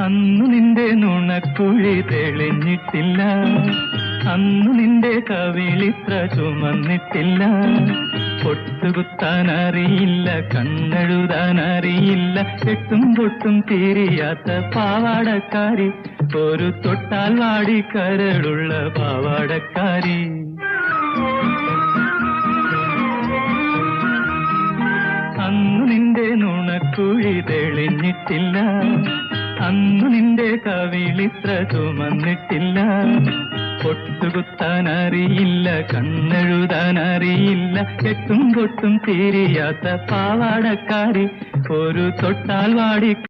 അന്നു നിന്റെ നുണക്കുഴി തെളിഞ്ഞിട്ടില്ല, അന്നു നിന്റെ കവിളിത്ര ചുമന്നിട്ടില്ല. പൊട്ടുകുത്താൻ അറിയില്ല, കണ്ണെഴുതാൻ അറിയില്ല, എട്ടും പൊട്ടും തീരിയാത്ത പാവാടക്കാരി, ഒരു തൊട്ടാൽ വാടി കരളുള്ള പാവാടക്കാരി. അന്നു നിന്റെ നുണക്കുഴി തെളിഞ്ഞിട്ടില്ല, അന്നു നിന്റെ കവിളിത്ര ചുമന്നിട്ടില്ല. പൊട്ടുകുത്താൻ അറിയില്ല, കണ്ണെഴുതാൻ അറിയില്ല, എട്ടും പൊട്ടും തീരിയാത്ത പാവാടക്കാരി, ഒരു തൊട്ടാൽ വാടി